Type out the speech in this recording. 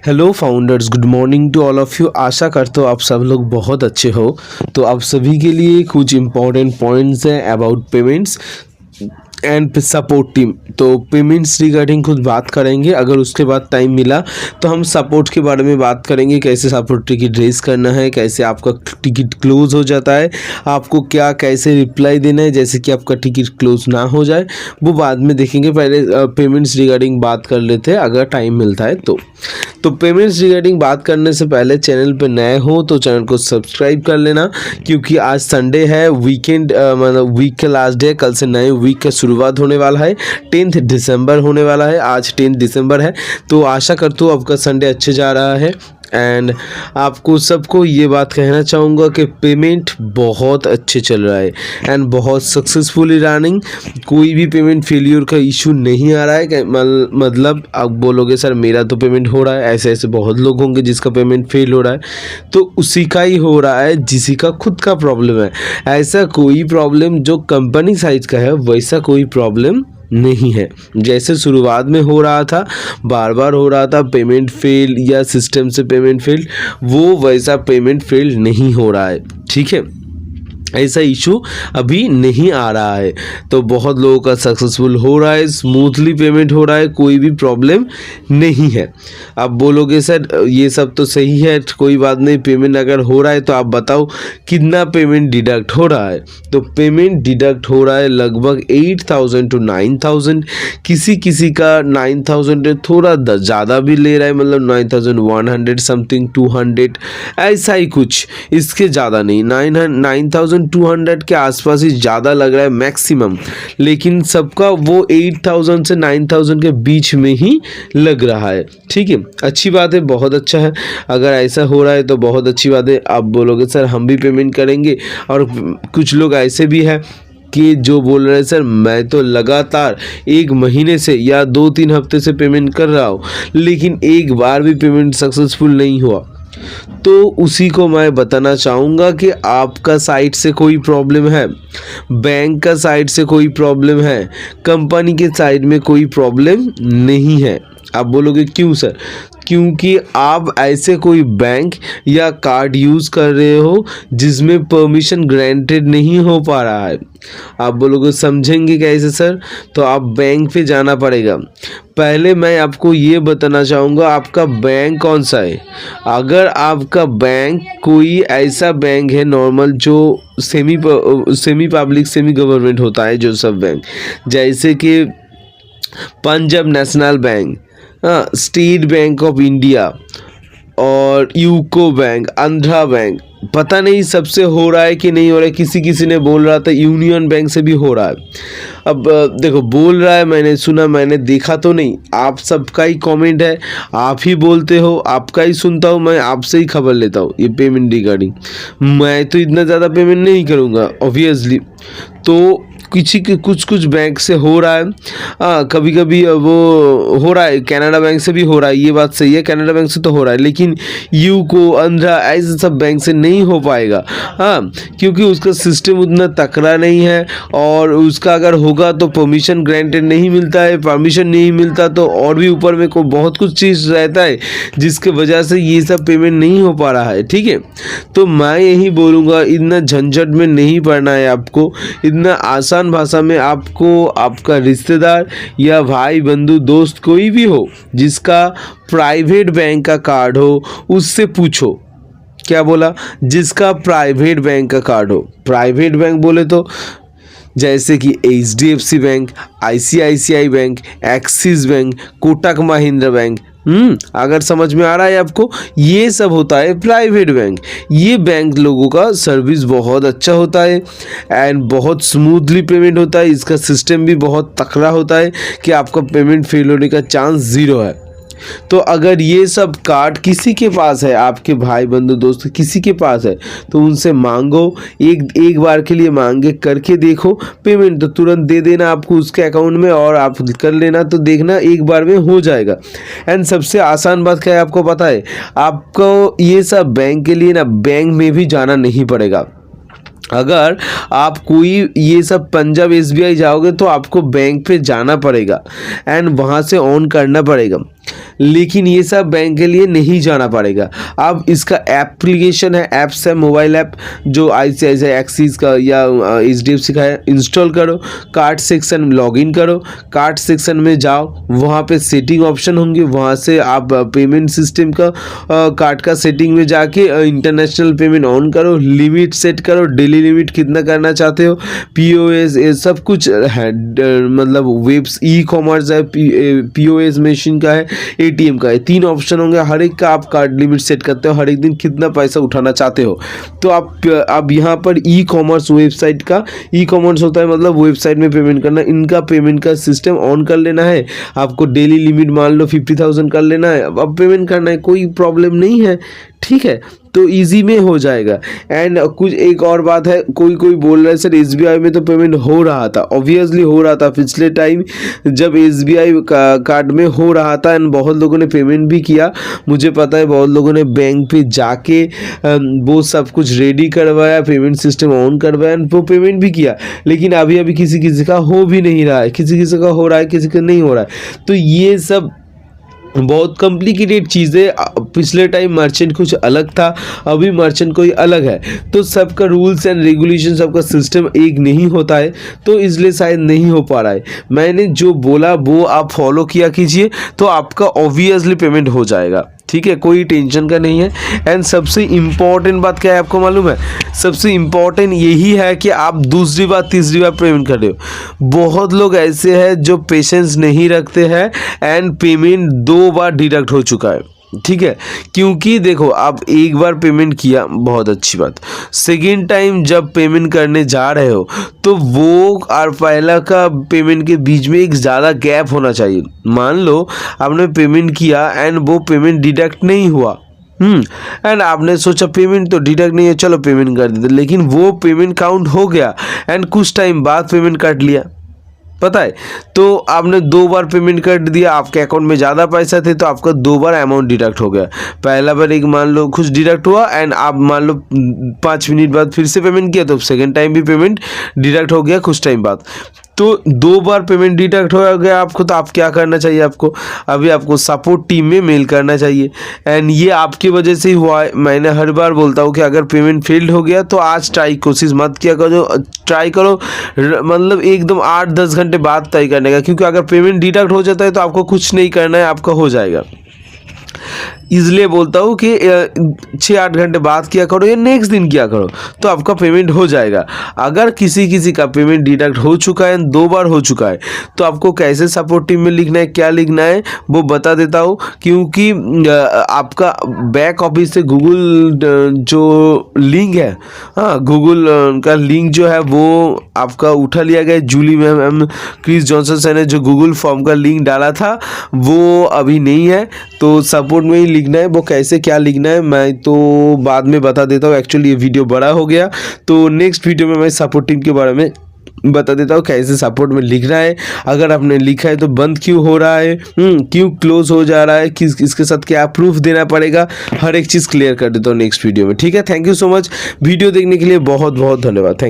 Hello founders, good morning to all of you. आशा करता हूँ आप सब लोग बहुत अच्छे हो। तो आप सभी के लिए कुछ इंपॉर्टेंट पॉइंट्स हैं about payments and support team. तो पेमेंट्स रिगार्डिंग कुछ बात करेंगे, अगर उसके बाद टाइम मिला तो हम सपोर्ट के बारे में बात करेंगे, कैसे सपोर्ट टिकट रेज करना है, कैसे आपका टिकट क्लोज हो जाता है, आपको क्या कैसे रिप्लाई देना है जैसे कि आपका टिकट क्लोज ना हो जाए, वो बाद में देखेंगे। पहले पेमेंट्स रिगार्डिंग बात कर लेते हैं अगर टाइम मिलता है तो पेमेंट्स रिगार्डिंग बात करने से पहले चैनल पे नए हो तो चैनल को सब्सक्राइब कर लेना, क्योंकि आज संडे है, वीकेंड मतलब वीक का लास्ट डे। कल से नए वीक का शुरुआत होने वाला है, 10 दिसंबर होने वाला है। आज 10 दिसंबर है, तो आशा करता हूँ आपका संडे अच्छे जा रहा है। एंड आपको सबको ये बात कहना चाहूँगा कि पेमेंट बहुत अच्छे चल रहा है एंड बहुत सक्सेसफुली रनिंग। कोई भी पेमेंट फेलियर का इशू नहीं आ रहा है। मतलब आप बोलोगे सर मेरा तो पेमेंट हो रहा है, ऐसे ऐसे बहुत लोग होंगे जिसका पेमेंट फेल हो रहा है, तो उसी का ही हो रहा है जिसी का खुद का प्रॉब्लम है। ऐसा कोई प्रॉब्लम जो कंपनी साइज का है वैसा कोई प्रॉब्लम नहीं है। जैसे शुरुआत में हो रहा था, बार बार हो रहा था पेमेंट फेल या सिस्टम से पेमेंट फेल, वो वैसा पेमेंट फेल नहीं हो रहा है। ठीक है, ऐसा इशू अभी नहीं आ रहा है। तो बहुत लोगों का सक्सेसफुल हो रहा है, स्मूथली पेमेंट हो रहा है, कोई भी प्रॉब्लम नहीं है। आप बोलोगे सर ये सब तो सही है, कोई बात नहीं, पेमेंट अगर हो रहा है तो आप बताओ कितना पेमेंट डिडक्ट हो रहा है। तो पेमेंट डिडक्ट हो रहा है लगभग 8,000 to 9,000। किसी किसी का 9,000 थोड़ा ज़्यादा भी ले रहा है, मतलब 9,100 समथिंग, 200 ऐसा ही कुछ, इसके ज़्यादा नहीं। 9,200 के आसपास ही ज़्यादा लग रहा है मैक्सिमम, लेकिन सबका वो 8,000 से 9,000 के बीच में ही लग रहा है। ठीक है, अच्छी बात है, बहुत अच्छा है। अगर ऐसा हो रहा है तो बहुत अच्छी बात है। आप बोलोगे सर हम भी पेमेंट करेंगे, और कुछ लोग ऐसे भी है कि जो बोल रहे हैं सर मैं तो लगातार 1 महीने से या 2-3 हफ्ते से पेमेंट कर रहा हूँ, लेकिन एक बार भी पेमेंट सक्सेसफुल नहीं हुआ। तो उसी को मैं बताना चाहूँगा कि आपका साइट से कोई प्रॉब्लम है, बैंक का साइट से कोई प्रॉब्लम है, कंपनी के साइड में कोई प्रॉब्लम नहीं है। आप बोलोगे क्यों सर? क्योंकि आप ऐसे कोई बैंक या कार्ड यूज़ कर रहे हो जिसमें परमिशन ग्रांटेड नहीं हो पा रहा है। आप बोलोगे समझेंगे कैसे सर? तो आप बैंक पे जाना पड़ेगा। पहले मैं आपको ये बताना चाहूँगा आपका बैंक कौन सा है। अगर आपका बैंक कोई ऐसा बैंक है नॉर्मल जो सेमी पब्लिक सेमी गवर्नमेंट होता है, जो सब बैंक जैसे कि Punjab national bank, state bank of India और यूको बैंक, आंध्रा बैंक, पता नहीं सबसे हो रहा है कि नहीं हो रहा है। किसी ने बोल रहा था यूनियन बैंक से भी हो रहा है। अब देखो, बोल रहा है, मैंने सुना, मैंने देखा तो नहीं। आप सबका ही कमेंट है, आप ही बोलते हो, आपका ही सुनता हूँ, मैं आपसे ही खबर लेता हूँ ये पेमेंट रिगार्डिंग। मैं तो इतना ज़्यादा पेमेंट नहीं करूँगा ऑब्वियसली। तो कुछ बैंक से हो रहा है, कभी कभी वो हो रहा है, कनाडा बैंक से भी हो रहा है, ये बात सही है, कनाडा बैंक से तो हो रहा है, लेकिन यूको, आंध्रा, ऐसे सब बैंक से नहीं हो पाएगा। हाँ, क्योंकि उसका सिस्टम उतना तकड़ा नहीं है, और उसका अगर होगा तो परमिशन ग्रांटेड नहीं मिलता है, परमिशन नहीं मिलता तो और भी ऊपर में को बहुत कुछ चीज़ रहता है जिसके वजह से ये सब पेमेंट नहीं हो पा रहा है। ठीक है, तो मैं यही बोलूँगा इतना झंझट में नहीं पड़ना है आपको। इतना आसान भाषा में आपको आपका रिश्तेदार या भाई बंधु दोस्त कोई भी हो जिसका प्राइवेट बैंक का कार्ड हो, उससे पूछो। क्या बोला? जिसका प्राइवेट बैंक का कार्ड हो। प्राइवेट बैंक बोले तो जैसे कि HDFC bank, ICICI bank, axis bank, Kotak Mahindra bank, अगर समझ में आ रहा है आपको, ये सब होता है प्राइवेट बैंक। ये बैंक लोगों का सर्विस बहुत अच्छा होता है एंड बहुत स्मूथली पेमेंट होता है। इसका सिस्टम भी बहुत तकड़ा होता है कि आपका पेमेंट फेल होने का चांस 0 है। तो अगर ये सब कार्ड किसी के पास है, आपके भाई बंधु दोस्त किसी के पास है, तो उनसे मांगो, एक बार के लिए मांगे करके देखो। पेमेंट तो तुरंत दे देना आपको उसके अकाउंट में, और आप कर लेना, तो देखना एक बार में हो जाएगा। एंड सबसे आसान बात क्या है आपको पता है? आपको ये सब बैंक के लिए ना बैंक में भी जाना नहीं पड़ेगा। अगर आप कोई ये सब पंजाब SBI जाओगे तो आपको बैंक पे जाना पड़ेगा एंड वहाँ से ऑन करना पड़ेगा। लेकिन ये सब बैंक के लिए नहीं जाना पड़ेगा। अब इसका एप्लीकेशन है, ऐप्स है, मोबाइल ऐप जो ICICI एक्सिस का या HDFC का है, इंस्टॉल करो, कार्ड सेक्शन में लॉगिन करो, कार्ड सेक्शन में जाओ, वहाँ पे सेटिंग ऑप्शन होंगे, वहाँ से आप पेमेंट सिस्टम का कार्ड का सेटिंग में जाके इंटरनेशनल पेमेंट ऑन करो, लिमिट सेट करो, डेली लिमिट कितना करना चाहते हो, POS ये सब कुछ है, मतलब वेब्स ई-कॉमर्स है, POS मशीन का है, ATM का है, 3 ऑप्शन होंगे, हर एक का आप कार्ड लिमिट सेट करते हो, हर एक दिन कितना पैसा उठाना चाहते हो। तो आप यहाँ पर ई-कॉमर्स वेबसाइट का, ई-कॉमर्स होता है मतलब वेबसाइट में पेमेंट करना, इनका पेमेंट का सिस्टम ऑन कर लेना है। आपको डेली लिमिट मान लो 50,000 कर लेना है, अब पेमेंट करना है, कोई प्रॉब्लम नहीं है, ठीक है। तो इजी में हो जाएगा। एंड कुछ एक और बात है, कोई बोल रहा है सर SBI में तो पेमेंट हो रहा था, ऑब्वियसली हो रहा था पिछले टाइम जब SBI कार्ड में हो रहा था, एंड बहुत लोगों ने पेमेंट भी किया, मुझे पता है बहुत लोगों ने बैंक पे जाके वो सब कुछ रेडी करवाया, पेमेंट सिस्टम ऑन करवाया, वो पेमेंट भी किया, लेकिन अभी किसी का हो भी नहीं रहा है, किसी का हो रहा है, किसी का नहीं हो रहा है। तो ये सब बहुत कॉम्प्लिकेटेड चीज़ें, पिछले टाइम मर्चेंट कुछ अलग था, अभी मर्चेंट कोई अलग है, तो सबका रूल्स एंड रेगुलेशन, सबका सिस्टम एक नहीं होता है, तो इसलिए शायद नहीं हो पा रहा है। मैंने जो बोला वो आप फॉलो किया कीजिए, तो आपका ऑब्वियसली पेमेंट हो जाएगा, ठीक है, कोई टेंशन का नहीं है। एंड सबसे इम्पॉर्टेंट बात क्या है आपको मालूम है? सबसे इम्पॉर्टेंट यही है कि आप दूसरी बार तीसरी बार पेमेंट कर रहे हो। बहुत लोग ऐसे हैं जो पेशेंस नहीं रखते हैं एंड पेमेंट 2 बार डिडक्ट हो चुका है, ठीक है, क्योंकि देखो आप एक बार पेमेंट किया, बहुत अच्छी बात, सेकेंड टाइम जब पेमेंट करने जा रहे हो तो वो और पहला का पेमेंट के बीच में एक ज़्यादा गैप होना चाहिए। मान लो आपने पेमेंट किया एंड वो पेमेंट डिडक्ट नहीं हुआ, एंड आपने सोचा पेमेंट तो डिडक्ट नहीं है, चलो पेमेंट कर देते, लेकिन वो पेमेंट काउंट हो गया एंड कुछ टाइम बाद पेमेंट काट लिया, पता है, तो आपने 2 बार पेमेंट कर दिया, आपके अकाउंट में ज़्यादा पैसा थे तो आपका 2 बार अमाउंट डिडक्ट हो गया। पहला बार एक मान लो कुछ डिडक्ट हुआ एंड आप मान लो 5 मिनट बाद फिर से पेमेंट किया तो सेकेंड टाइम भी पेमेंट डिडक्ट हो गया कुछ टाइम बाद, तो 2 बार पेमेंट डिडक्ट हो गया आपको, तो आप क्या करना चाहिए आपको? अभी आपको सपोर्ट टीम में मेल करना चाहिए, एंड ये आपकी वजह से ही हुआ है। मैंने हर बार बोलता हूँ कि अगर पेमेंट फेल्ड हो गया तो आज कोशिश मत किया करो, ट्राई करो मतलब एकदम 8-10 घंटे बाद तय करने का, क्योंकि अगर पेमेंट डिडक्ट हो जाता है तो आपको कुछ नहीं करना है, आपका हो जाएगा। इसलिए बोलता हूँ कि 6-8 घंटे बाद किया करो या नेक्स्ट दिन किया करो, तो आपका पेमेंट हो जाएगा। अगर किसी का पेमेंट डिडक्ट हो चुका है, 2 बार हो चुका है, तो आपको कैसे सपोर्ट टीम में लिखना है, क्या लिखना है वो बता देता हूँ, क्योंकि आपका बैक ऑफिस से गूगल जो लिंक है, हाँ गूगल का लिंक जो है वो आपका उठा लिया गया। Julie ma'am Chris Johnson sir ने जो गूगल फॉर्म का लिंक डाला था वो अभी नहीं है, तो सपोर्ट में ही लिखना है। वो कैसे क्या लिखना है मैं तो बाद में बता देता हूँ, एक्चुअली ये वीडियो बड़ा हो गया, तो नेक्स्ट वीडियो में मैं सपोर्ट टीम के बारे में बता देता हूँ कैसे सपोर्ट में लिखना है। अगर आपने लिखा है तो बंद क्यों हो रहा है, क्यों क्लोज हो जा रहा है, किसके साथ क्या प्रूफ देना पड़ेगा, हर एक चीज़ क्लियर कर देता हूँ नेक्स्ट वीडियो में, ठीक है। Thank you so much, video देखने के लिए बहुत बहुत धन्यवाद।